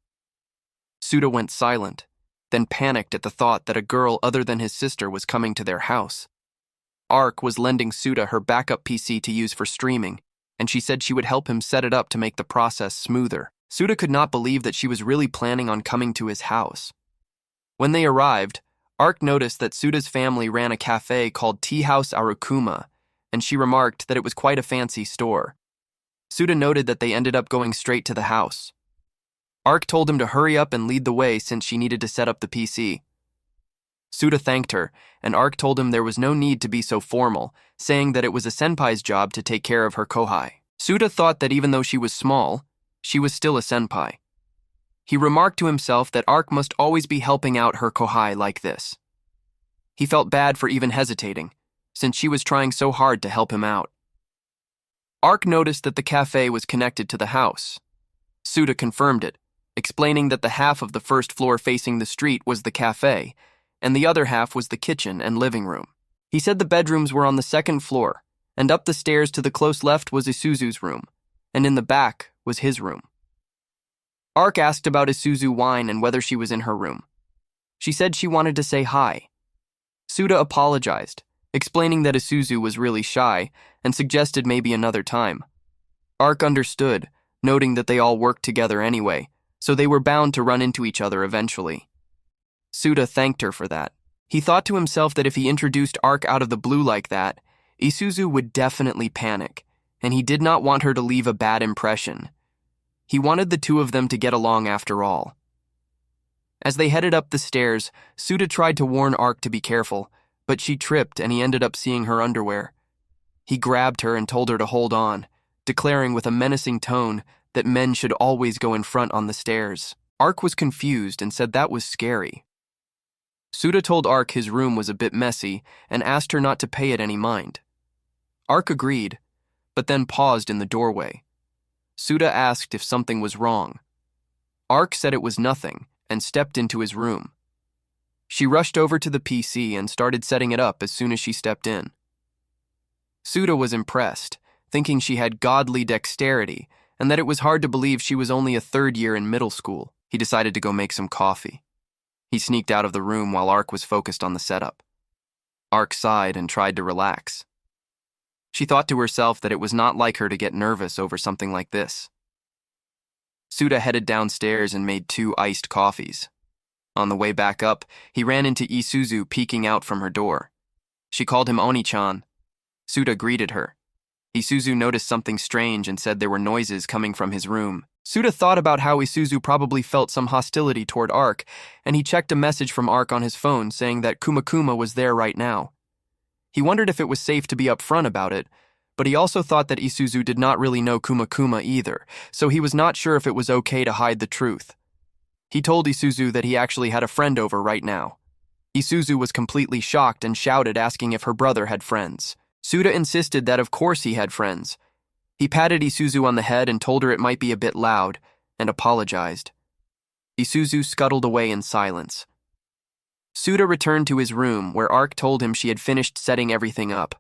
Suda went silent, then panicked at the thought that a girl other than his sister was coming to their house. Ark was lending Suda her backup PC to use for streaming, and she said she would help him set it up to make the process smoother. Suda could not believe that she was really planning on coming to his house. When they arrived, Ark noticed that Suda's family ran a cafe called Tea House Arukuma, and she remarked that it was quite a fancy store. Suda noted that they ended up going straight to the house. Ark told him to hurry up and lead the way since she needed to set up the PC. Suda thanked her, and Ark told him there was no need to be so formal, saying that it was a senpai's job to take care of her kohai. Suda thought that even though she was small, she was still a senpai. He remarked to himself that Ark must always be helping out her kohai like this. He felt bad for even hesitating, since she was trying so hard to help him out. Ark noticed that the cafe was connected to the house. Suda confirmed it, explaining that the half of the first floor facing the street was the cafe, and the other half was the kitchen and living room. He said the bedrooms were on the second floor, and up the stairs to the close left was Isuzu's room, and in the back was his room. Ark asked about Isuzu wine and whether she was in her room. She said she wanted to say hi. Suda apologized, explaining that Isuzu was really shy and suggested maybe another time. Ark understood, noting that they all worked together anyway, so they were bound to run into each other eventually. Suda thanked her for that. He thought to himself that if he introduced Ark out of the blue like that, Isuzu would definitely panic, and he did not want her to leave a bad impression. He wanted the two of them to get along after all. As they headed up the stairs, Suda tried to warn Ark to be careful, but she tripped and he ended up seeing her underwear. He grabbed her and told her to hold on, declaring with a menacing tone that men should always go in front on the stairs. Ark was confused and said that was scary. Suda told Ark his room was a bit messy and asked her not to pay it any mind. Ark agreed, but then paused in the doorway. Suda asked if something was wrong. Ark said it was nothing and stepped into his room. She rushed over to the PC and started setting it up as soon as she stepped in. Suda was impressed, thinking she had godly dexterity and that it was hard to believe she was only a third year in middle school. He decided to go make some coffee. He sneaked out of the room while Ark was focused on the setup. Ark sighed and tried to relax. She thought to herself that it was not like her to get nervous over something like this. Suda headed downstairs and made 2 iced coffees. On the way back up, he ran into Isuzu peeking out from her door. She called him Oni-chan. Suda greeted her. Isuzu noticed something strange and said there were noises coming from his room. Suda thought about how Isuzu probably felt some hostility toward Ark, and he checked a message from Ark on his phone saying that Kumakuma was there right now. He wondered if it was safe to be upfront about it, but he also thought that Isuzu did not really know Kumakuma either, so he was not sure if it was okay to hide the truth. He told Isuzu that he actually had a friend over right now. Isuzu was completely shocked and shouted asking if her brother had friends. Suda insisted that of course he had friends. He patted Isuzu on the head and told her it might be a bit loud, and apologized. Isuzu scuttled away in silence. Suda returned to his room, where Ark told him she had finished setting everything up.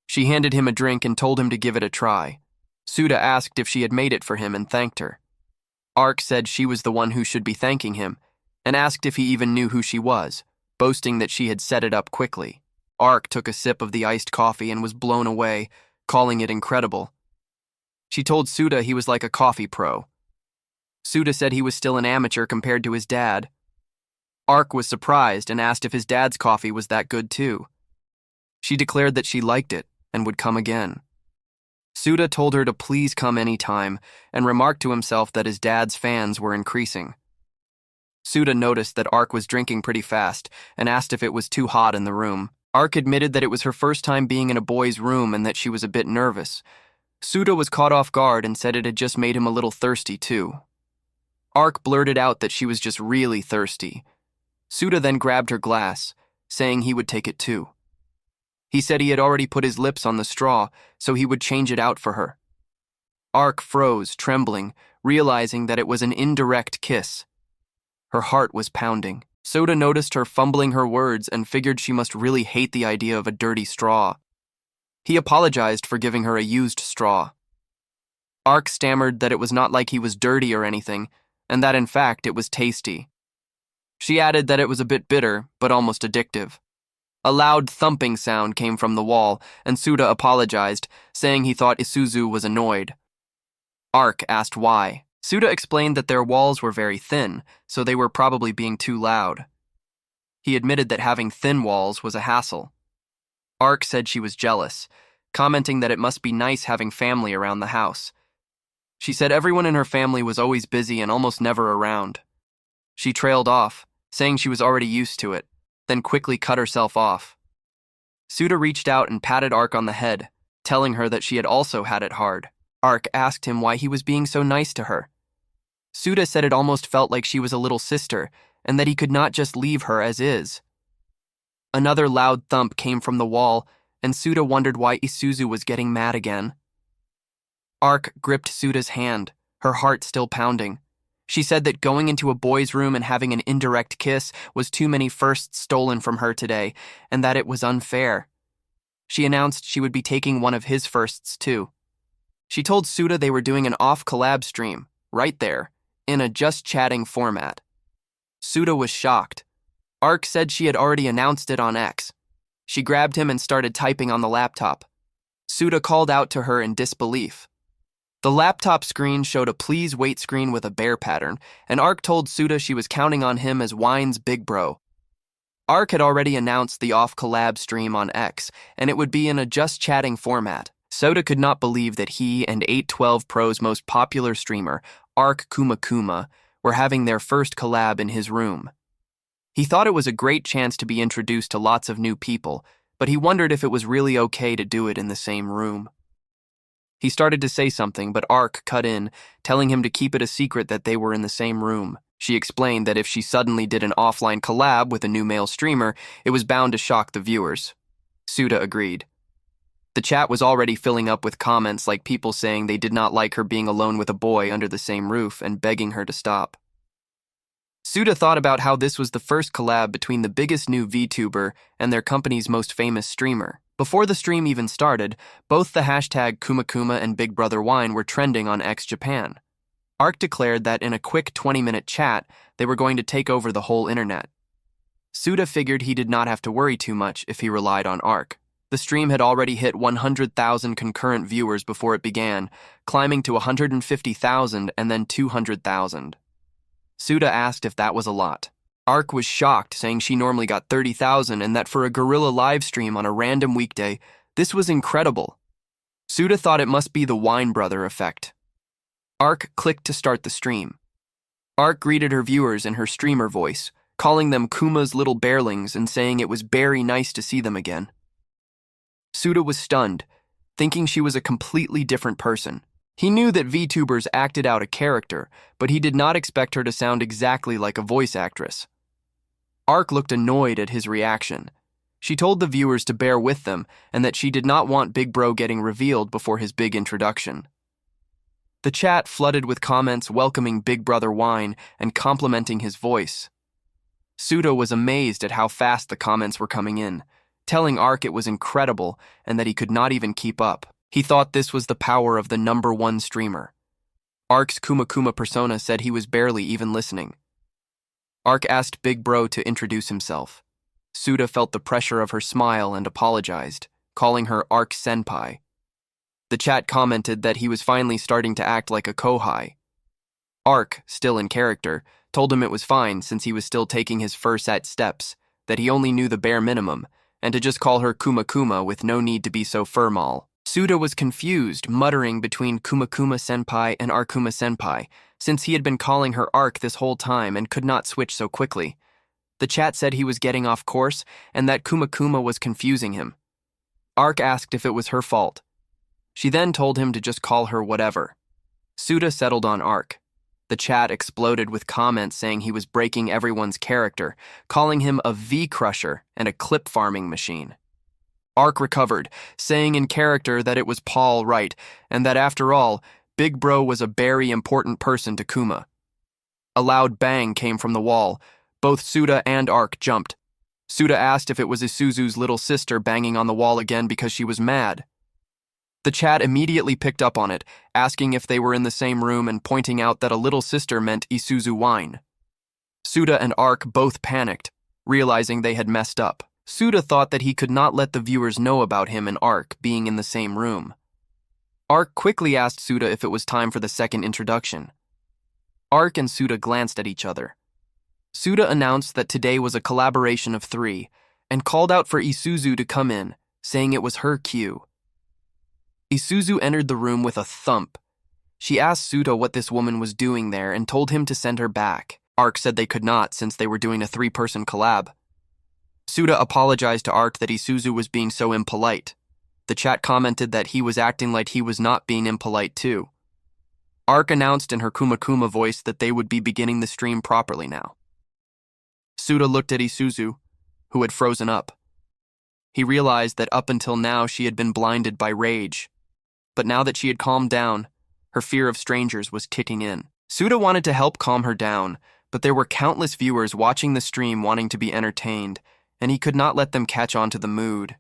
She handed him a drink and told him to give it a try. Suda asked if she had made it for him and thanked her. Ark said she was the one who should be thanking him, and asked if he even knew who she was, boasting that she had set it up quickly. Ark took a sip of the iced coffee and was blown away, calling it incredible. She told Suda he was like a coffee pro. Suda said he was still an amateur compared to his dad. Ark was surprised and asked if his dad's coffee was that good too. She declared that she liked it and would come again. Suda told her to please come any time and remarked to himself that his dad's fans were increasing. Suda noticed that Ark was drinking pretty fast and asked if it was too hot in the room. Ark admitted that it was her first time being in a boy's room and that she was a bit nervous. Suda was caught off guard and said it had just made him a little thirsty too. Ark blurted out that she was just really thirsty. Suda then grabbed her glass, saying he would take it too. He said he had already put his lips on the straw, so he would change it out for her. Ark froze, trembling, realizing that it was an indirect kiss. Her heart was pounding. Suda noticed her fumbling her words and figured she must really hate the idea of a dirty straw. He apologized for giving her a used straw. Ark stammered that it was not like he was dirty or anything, and that in fact it was tasty. She added that it was a bit bitter, but almost addictive. A loud thumping sound came from the wall, and Suda apologized, saying he thought Isuzu was annoyed. Ark asked why. Suda explained that their walls were very thin, so they were probably being too loud. He admitted that having thin walls was a hassle. Ark said she was jealous, commenting that it must be nice having family around the house. She said everyone in her family was always busy and almost never around. She trailed off, saying she was already used to it, then quickly cut herself off. Suda reached out and patted Ark on the head, telling her that she had also had it hard. Ark asked him why he was being so nice to her. Suda said it almost felt like she was a little sister, and that he could not just leave her as is. Another loud thump came from the wall, and Suda wondered why Isuzu was getting mad again. Ark gripped Suda's hand, her heart still pounding. She said that going into a boy's room and having an indirect kiss was too many firsts stolen from her today, and that it was unfair. She announced she would be taking one of his firsts too. She told Suda they were doing an off-collab stream, right there, in a just chatting format. Suda was shocked. Ark said she had already announced it on X. She grabbed him and started typing on the laptop. Suda called out to her in disbelief. The laptop screen showed a please wait screen with a bear pattern, and Ark told Suda she was counting on him as Wine's big bro. Ark had already announced the off collab stream on X, and it would be in a just chatting format. Suda could not believe that he and 812 Pro's most popular streamer, Ark Kuma Kuma, were having their first collab in his room. He thought it was a great chance to be introduced to lots of new people, but he wondered if it was really okay to do it in the same room. He started to say something, but Ark cut in, telling him to keep it a secret that they were in the same room. She explained that if she suddenly did an offline collab with a new male streamer, it was bound to shock the viewers. Suda agreed. The chat was already filling up with comments like people saying they did not like her being alone with a boy under the same roof and begging her to stop. Suda thought about how this was the first collab between the biggest new VTuber and their company's most famous streamer. Before the stream even started, both the hashtag KumaKuma and Big Brother Wine were trending on X Japan. Ark declared that in a quick 20-minute chat, they were going to take over the whole internet. Suda figured he did not have to worry too much if he relied on Ark. The stream had already hit 100,000 concurrent viewers before it began, climbing to 150,000 and then 200,000. Suda asked if that was a lot. Ark was shocked, saying she normally got 30,000 and that for a guerrilla live stream on a random weekday, this was incredible. Suda thought it must be the Wine Brother effect. Ark clicked to start the stream. Ark greeted her viewers in her streamer voice, calling them Kuma's little bearlings and saying it was very nice to see them again. Suda was stunned, thinking she was a completely different person. He knew that VTubers acted out a character, but he did not expect her to sound exactly like a voice actress. Ark looked annoyed at his reaction. She told the viewers to bear with them and that she did not want Big Bro getting revealed before his big introduction. The chat flooded with comments welcoming Big Brother Wine and complimenting his voice. Suda was amazed at how fast the comments were coming in, telling Ark it was incredible and that he could not even keep up. He thought this was the power of the #1 streamer. Ark's Kuma Kuma persona said he was barely even listening. Ark asked Big Bro to introduce himself. Suda felt the pressure of her smile and apologized, calling her Ark Senpai. The chat commented that he was finally starting to act like a kohai. Ark, still in character, told him it was fine since he was still taking his first steps, that he only knew the bare minimum, and to just call her Kuma Kuma with no need to be so formal. Suda was confused, muttering between Kuma Kuma Senpai and Arkuma Senpai, since he had been calling her Ark this whole time and could not switch so quickly. The chat said he was getting off course and that Kuma Kuma was confusing him. Ark asked if it was her fault. She then told him to just call her whatever. Suda settled on Ark. The chat exploded with comments saying he was breaking everyone's character, calling him a V-crusher and a clip farming machine. Ark recovered, saying in character that it was Paul right, and that after all, Big Bro was a very important person to Kuma. A loud bang came from the wall. Both Suda and Ark jumped. Suda asked if it was Isuzu's little sister banging on the wall again because she was mad. The chat immediately picked up on it, asking if they were in the same room and pointing out that a little sister meant Isuzu Wine. Suda and Ark both panicked, realizing they had messed up. Suda thought that he could not let the viewers know about him and Ark being in the same room. Ark quickly asked Suda if it was time for the second introduction. Ark and Suda glanced at each other. Suda announced that today was a collaboration of 3 and called out for Isuzu to come in, saying it was her cue. Isuzu entered the room with a thump. She asked Suda what this woman was doing there and told him to send her back. Ark said they could not since they were doing a 3-person collab. Suda apologized to Ark that Isuzu was being so impolite. The chat commented that he was acting like he was not being impolite too. Ark announced in her Kuma Kuma voice that they would be beginning the stream properly now. Suda looked at Isuzu, who had frozen up. He realized that up until now she had been blinded by rage. But now that she had calmed down, her fear of strangers was kicking in. Suda wanted to help calm her down, but there were countless viewers watching the stream wanting to be entertained, and he could not let them catch on to the mood.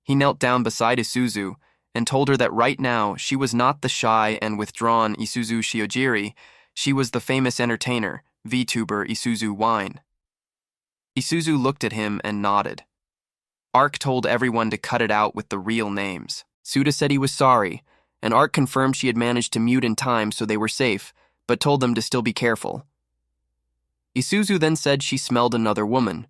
He knelt down beside Isuzu and told her that right now she was not the shy and withdrawn Isuzu Shiojiri, She was the famous entertainer, VTuber Isuzu Wine. Isuzu looked at him and nodded. Ark told everyone to cut it out with the real names. Suda said he was sorry, and Ark confirmed she had managed to mute in time so they were safe, but told them to still be careful. Isuzu then said she smelled another woman.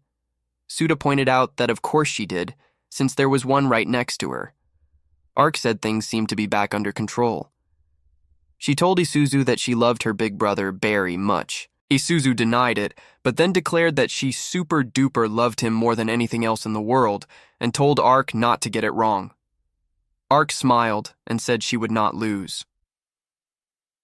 Suda pointed out that of course she did, since there was one right next to her. Ark said things seemed to be back under control. She told Isuzu that she loved her big brother very much. Isuzu denied it, but then declared that she super-duper loved him more than anything else in the world, and told Ark not to get it wrong. Ark smiled and said she would not lose.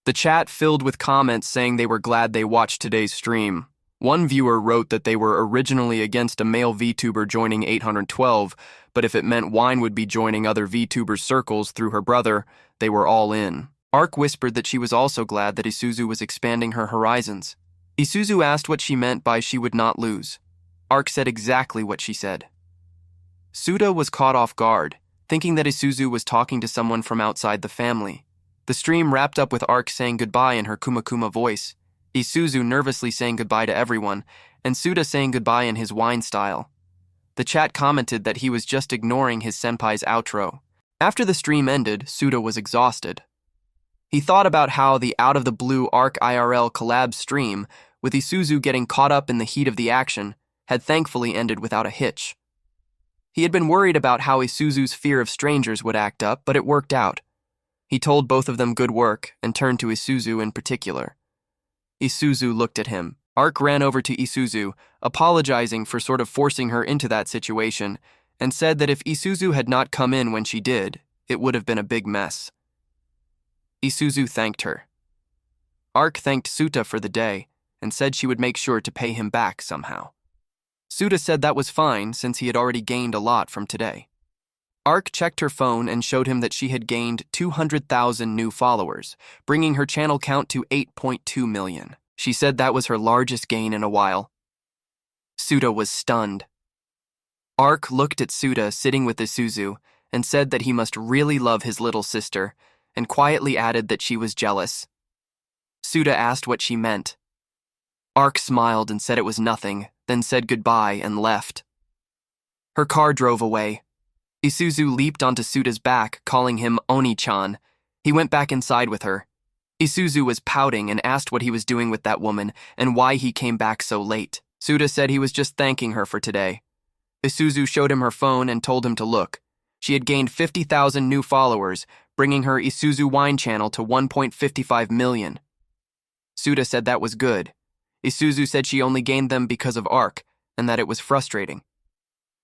The chat filled with comments saying they were glad they watched today's stream. One viewer wrote that they were originally against a male VTuber joining 812, but if it meant Wine would be joining other VTubers' circles through her brother, they were all in. Ark whispered that she was also glad that Isuzu was expanding her horizons. Isuzu asked what she meant by she would not lose. Ark said exactly what she said. Suda was caught off guard, thinking that Isuzu was talking to someone from outside the family. The stream wrapped up with Ark saying goodbye in her Kuma voice, Isuzu nervously saying goodbye to everyone, and Suda saying goodbye in his Wine style. The chat commented that he was just ignoring his senpai's outro. After the stream ended, Suda was exhausted. He thought about how the out-of-the-blue Ark IRL collab stream, with Isuzu getting caught up in the heat of the action, had thankfully ended without a hitch. He had been worried about how Isuzu's fear of strangers would act up, but it worked out. He told both of them good work and turned to Isuzu in particular. Isuzu looked at him. Ark ran over to Isuzu, apologizing for sort of forcing her into that situation, and said that if Isuzu had not come in when she did, it would have been a big mess. Isuzu thanked her. Ark thanked Suta for the day and said she would make sure to pay him back somehow. Suta said that was fine since he had already gained a lot from today. Ark checked her phone and showed him that she had gained 200,000 new followers, bringing her channel count to 8.2 million. She said that was her largest gain in a while. Suta was stunned. Ark looked at Suta sitting with Isuzu and said that he must really love his little sister, and quietly added that she was jealous. Suta asked what she meant. Ark smiled and said it was nothing, then said goodbye and left. Her car drove away. Isuzu leaped onto Suta's back, calling him Oni-chan. He went back inside with her. Isuzu was pouting and asked what he was doing with that woman and why he came back so late. Suta said he was just thanking her for today. Isuzu showed him her phone and told him to look. She had gained 50,000 new followers, bringing her Isuzu Wine channel to 1.55 million. Suta said that was good. Isuzu said she only gained them because of Ark, and that it was frustrating.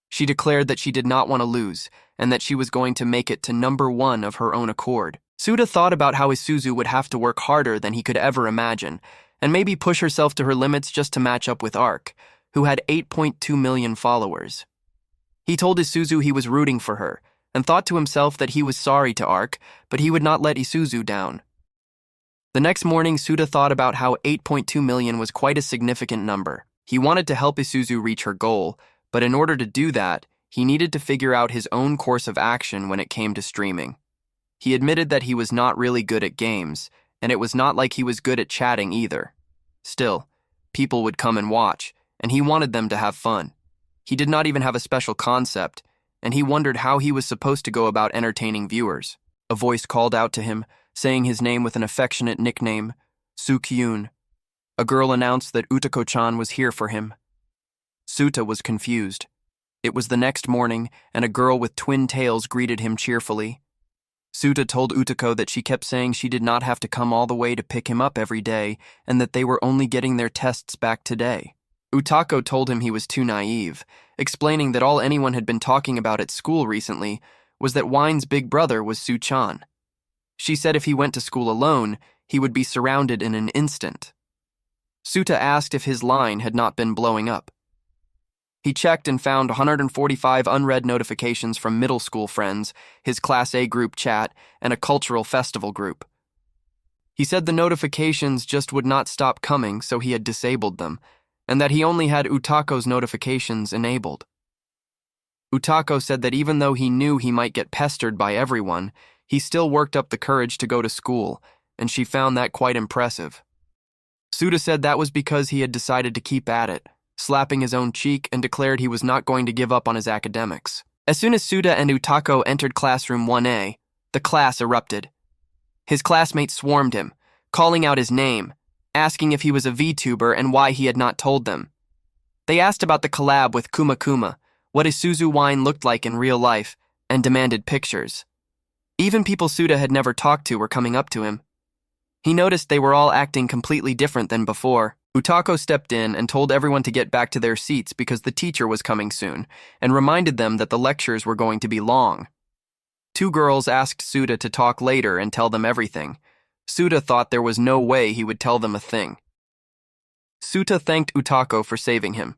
She declared that she did not want to lose, and that she was going to make it to #1 of her own accord. Suta thought about how Isuzu would have to work harder than he could ever imagine, and maybe push herself to her limits just to match up with Ark, who had 8.2 million followers. He told Isuzu he was rooting for her, and thought to himself that he was sorry to Ark, but he would not let Isuzu down. The next morning, Suta thought about how 8.2 million was quite a significant number. He wanted to help Isuzu reach her goal, but in order to do that, he needed to figure out his own course of action when it came to streaming. He admitted that he was not really good at games, and it was not like he was good at chatting either. Still, people would come and watch, and he wanted them to have fun. He did not even have a special concept, and he wondered how he was supposed to go about entertaining viewers. A voice called out to him, saying his name with an affectionate nickname, Sukyun. A girl announced that Utako-chan was here for him. Suta was confused. It was the next morning, and a girl with twin tails greeted him cheerfully. Suta told Utako that she kept saying she did not have to come all the way to pick him up every day, and that they were only getting their tests back today. Utako told him he was too naive, explaining that all anyone had been talking about at school recently was that Wine's big brother was Su-chan. She said if he went to school alone, he would be surrounded in an instant. Suta asked if his line had not been blowing up. He checked and found 145 unread notifications from middle school friends, his Class A group chat, and a cultural festival group. He said the notifications just would not stop coming, so he had disabled them, and that he only had Utako's notifications enabled. Utako said that even though he knew he might get pestered by everyone, he still worked up the courage to go to school, and she found that quite impressive. Suda said that was because he had decided to keep at it, slapping his own cheek, and declared he was not going to give up on his academics. As soon as Suda and Utako entered classroom 1A, the class erupted. His classmates swarmed him, calling out his name, asking if he was a VTuber and why he had not told them. They asked about the collab with Kuma Kuma, what Isuzu wine looked like in real life, and demanded pictures. Even people Suda had never talked to were coming up to him. He noticed they were all acting completely different than before. Utako stepped in and told everyone to get back to their seats because the teacher was coming soon, and reminded them that the lectures were going to be long. Two girls asked Suda to talk later and tell them everything. Suda thought there was no way he would tell them a thing. Suda thanked Utako for saving him.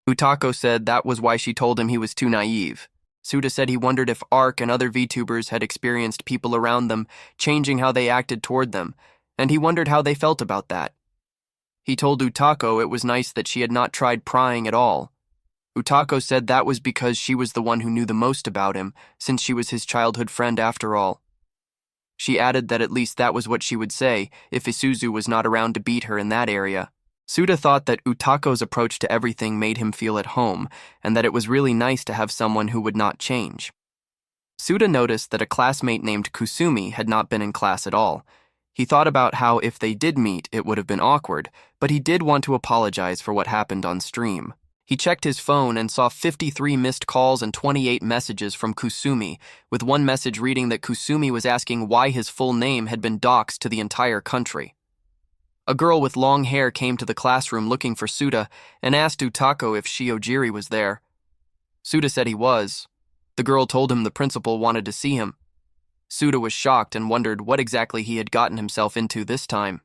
Utako said that was why she told him he was too naive. Suda said he wondered if Ark and other VTubers had experienced people around them changing how they acted toward them, and he wondered how they felt about that. He told Utako it was nice that she had not tried prying at all. Utako said that was because she was the one who knew the most about him, since she was his childhood friend after all. She added that at least that was what she would say if Isuzu was not around to beat her in that area. Suda thought that Utako's approach to everything made him feel at home, and that it was really nice to have someone who would not change. Suda noticed that a classmate named Kusumi had not been in class at all. He thought about how if they did meet, it would have been awkward, but he did want to apologize for what happened on stream. He checked his phone and saw 53 missed calls and 28 messages from Kusumi, with one message reading that Kusumi was asking why his full name had been doxed to the entire country. A girl with long hair came to the classroom looking for Suda and asked Utako if Shiojiri was there. Suda said he was. The girl told him the principal wanted to see him. Suda was shocked and wondered what exactly he had gotten himself into this time.